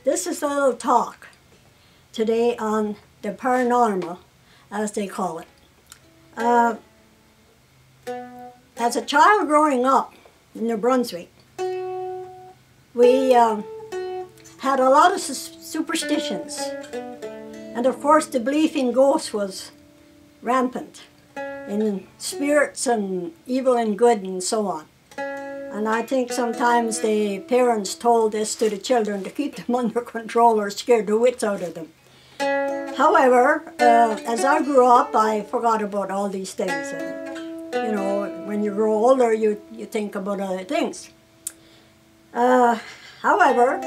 This is a little talk today on the paranormal, as they call it. As a child growing up in New Brunswick, we had a lot of superstitions. And of course the belief in ghosts was rampant, in spirits and evil and good and so on. And I think sometimes the parents told this to the children to keep them under control or scared the wits out of them. However, as I grew up, I forgot about all these things. And, you know, when you grow older, you think about other things. However,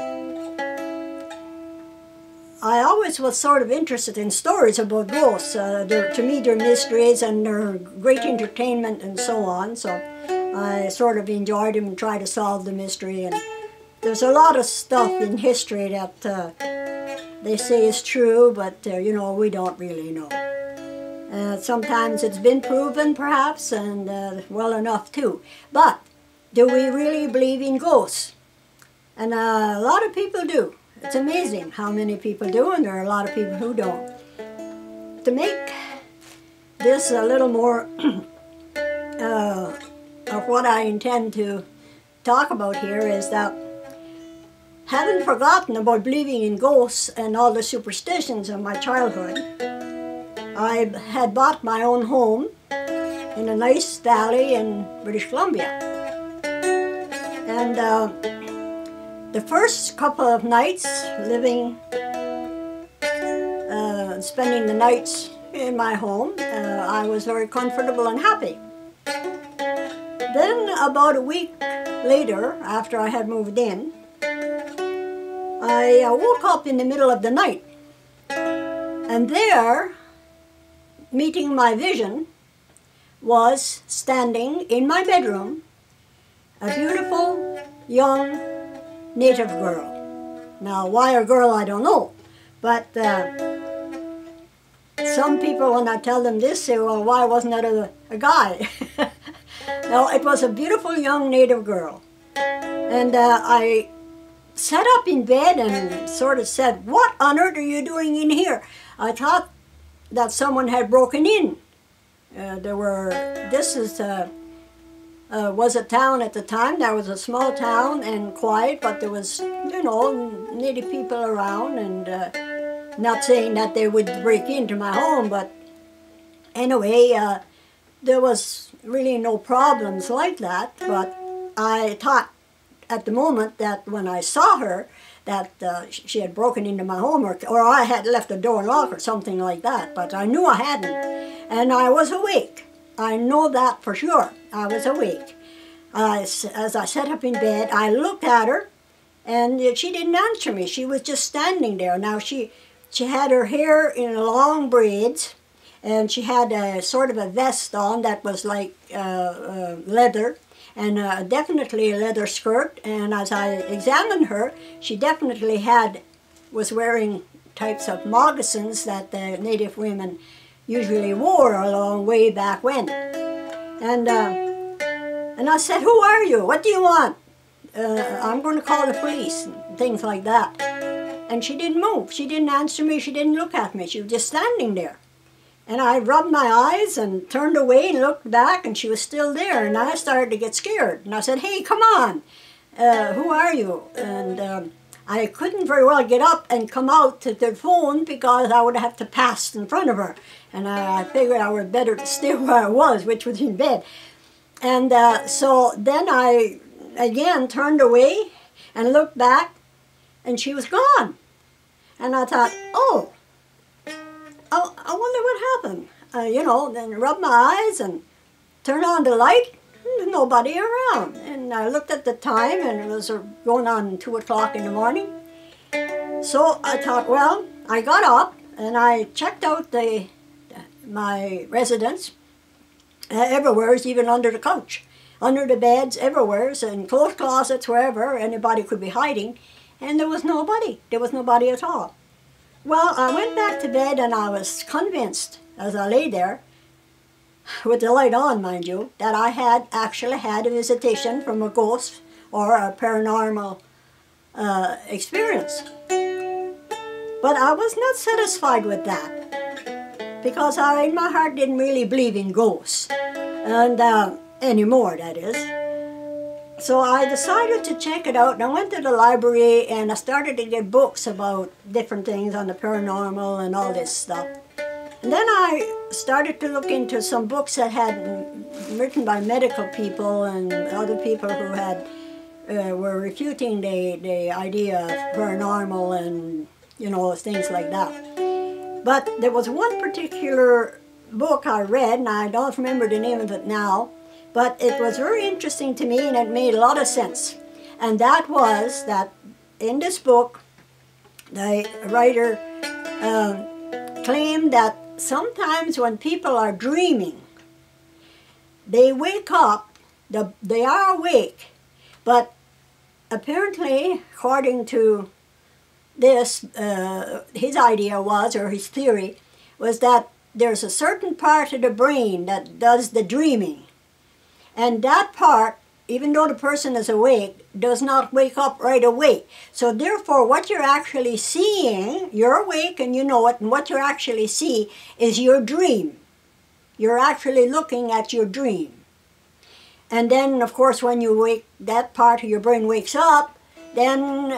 I always was sort of interested in stories about ghosts. To me, they're mysteries and they're great entertainment and so on. So I sort of enjoyed them and tried to solve the mystery. And there's a lot of stuff in history that they say is true, but you know, we don't really know. Sometimes it's been proven, perhaps, and well enough too. But do we really believe in ghosts? And a lot of people do. It's amazing how many people do, and there are a lot of people who don't. To make this a little more of what I intend to talk about here is that, having forgotten about believing in ghosts and all the superstitions of my childhood, I had bought my own home in a nice valley in British Columbia. And the first couple of nights living, spending the nights in my home, I was very comfortable and happy. Then about a week later, after I had moved in, I woke up in the middle of the night, and there, meeting my vision, was standing in my bedroom a beautiful young native girl. Now, why a girl, I don't know, but some people, when I tell them this, say, well, why wasn't it a guy? No, it was a beautiful young native girl. And I sat up in bed and sort of said, what on earth are you doing in here? I thought that someone had broken in. This was a town at the time. That was a small town and quiet, but there was, you know, native people around, and not saying that they would break into my home, but anyway, there was really no problems like that. But I thought at the moment that when I saw her, that she had broken into my home, or I had left the door locked or something like that, but I knew I hadn't. And I was awake. I know that for sure. I was awake. As I sat up in bed, I looked at her, and she didn't answer me. She was just standing there. Now, she had her hair in long braids, and she had a sort of a vest on that was like leather, and definitely a leather skirt. And as I examined her, she definitely was wearing types of moccasins that the native women usually wore a long way back when. And I said, who are you? What do you want? I'm going to call the police, and things like that. And she didn't move. She didn't answer me. She didn't look at me. She was just standing there. And I rubbed my eyes and turned away and looked back, and she was still there. And I started to get scared. And I said, hey, come on. Who are you? And I couldn't very well get up and come out to the phone because I would have to pass in front of her. And I figured I would better stay where I was, which was in bed. And so then I again turned away and looked back, and she was gone. And I thought, oh, I wonder what happened. You know, then rubbed my eyes and turned on the light. There's nobody around. And I looked at the time, and it was going on 2 o'clock in the morning. So I thought, well, I got up and I checked out my residence. Everywhere, even under the couch, under the beds, everywhere, in clothes closets, wherever anybody could be hiding, and there was nobody. There was nobody at all. Well, I went back to bed, and I was convinced, as I lay there, with the light on, mind you, that I had actually had a visitation from a ghost or a paranormal experience. But I was not satisfied with that, because I, in my heart, didn't really believe in ghosts, and anymore, that is. So I decided to check it out, and I went to the library and I started to get books about different things on the paranormal and all this stuff. And then I started to look into some books that had written by medical people and other people who had were refuting the idea of paranormal and, you know, things like that. But there was one particular book I read, and I don't remember the name of it now, but it was very interesting to me and it made a lot of sense. And that was that in this book, the writer claimed that sometimes when people are dreaming, they wake up, they are awake, but apparently, according to this, his idea was, or his theory, was that there's a certain part of the brain that does the dreaming. And that part, even though the person is awake, does not wake up right away. So therefore, what you're actually seeing, you're awake and you know it, and what you actually see is your dream. You're actually looking at your dream. And then, of course, when you wake, that part of your brain wakes up, then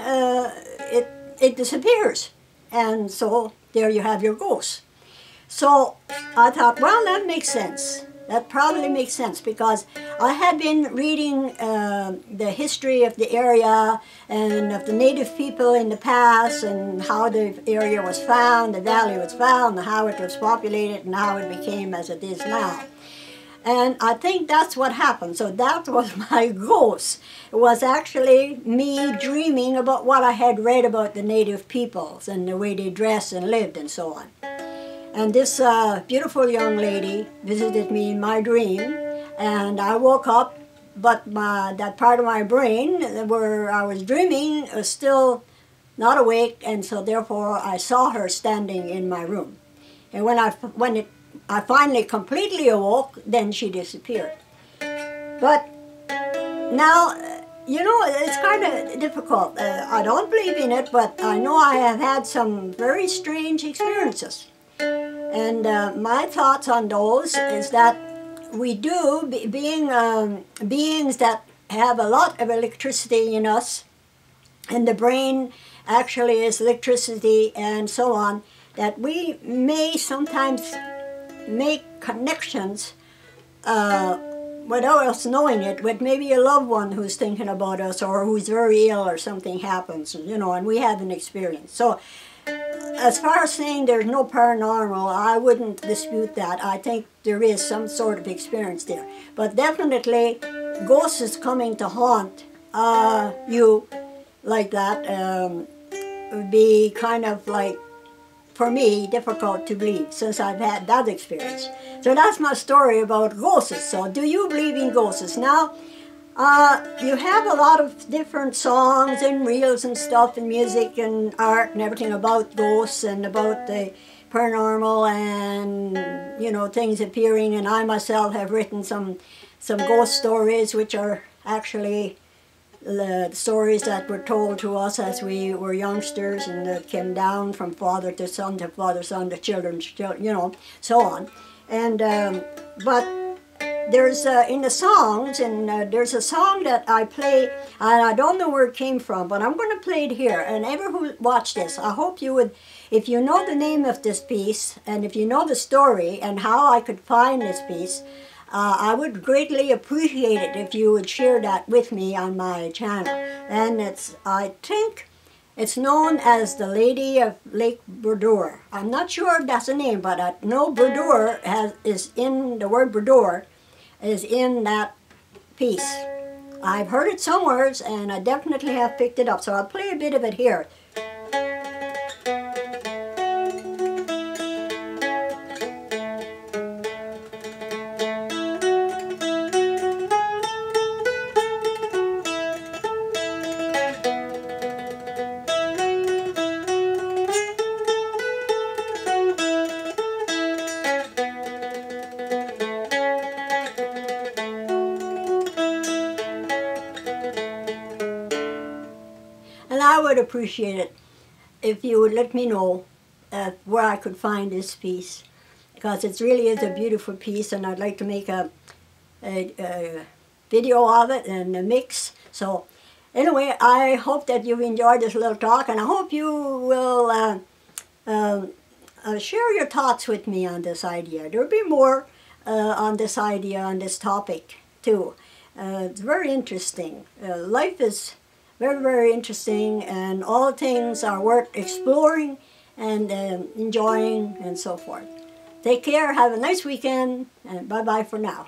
it disappears. And so there you have your ghost. So I thought, well, that makes sense. That probably makes sense, because I had been reading the history of the area and of the native people in the past, and how the area was found, the valley was found, and how it was populated, and how it became as it is now. And I think that's what happened. So that was my ghost. It was actually me dreaming about what I had read about the native peoples and the way they dressed and lived and so on. And this beautiful young lady visited me in my dream, and I woke up, but that part of my brain where I was dreaming was still not awake, and so therefore I saw her standing in my room. And when I finally completely awoke, then she disappeared. But now, you know, it's kind of difficult. I don't believe in it, but I know I have had some very strange experiences. And my thoughts on those is that we do, being beings that have a lot of electricity in us, and the brain actually is electricity and so on, that we may sometimes make connections without us knowing it, with maybe a loved one who's thinking about us or who's very ill or something happens, you know, and we have an experience. So as far as saying there's no paranormal, I wouldn't dispute that. I think there is some sort of experience there. But definitely, ghosts is coming to haunt you like that would be kind of like, for me, difficult to believe, since I've had that experience. So that's my story about ghosts. So do you believe in ghosts? Now, you have a lot of different songs and reels and stuff and music and art and everything about ghosts and about the paranormal and, you know, things appearing. And I myself have written some ghost stories, which are actually the stories that were told to us as we were youngsters, and that came down from father to son to children's children, you know, so on. And but there's in the songs, and there's a song that I play, and I don't know where it came from, but I'm going to play it here. And ever who watch this, I hope you would, if you know the name of this piece, and if you know the story and how I could find this piece, I would greatly appreciate it if you would share that with me on my channel. And it's, I think it's known as the Lady of Lake Burdor. I'm not sure if that's a name, but I know Burdor is in, the word Burdor is in that piece. I've heard it somewhere, and I definitely have picked it up. So I'll play a bit of it here. And I would appreciate it if you would let me know where I could find this piece, because it really is a beautiful piece, and I'd like to make a video of it and a mix. So anyway, I hope that you've enjoyed this little talk, and I hope you will share your thoughts with me on this idea. There will be more on this idea, on this topic too. It's very interesting. Life is very, very interesting, and all things are worth exploring and enjoying and so forth. Take care, have a nice weekend, and bye-bye for now.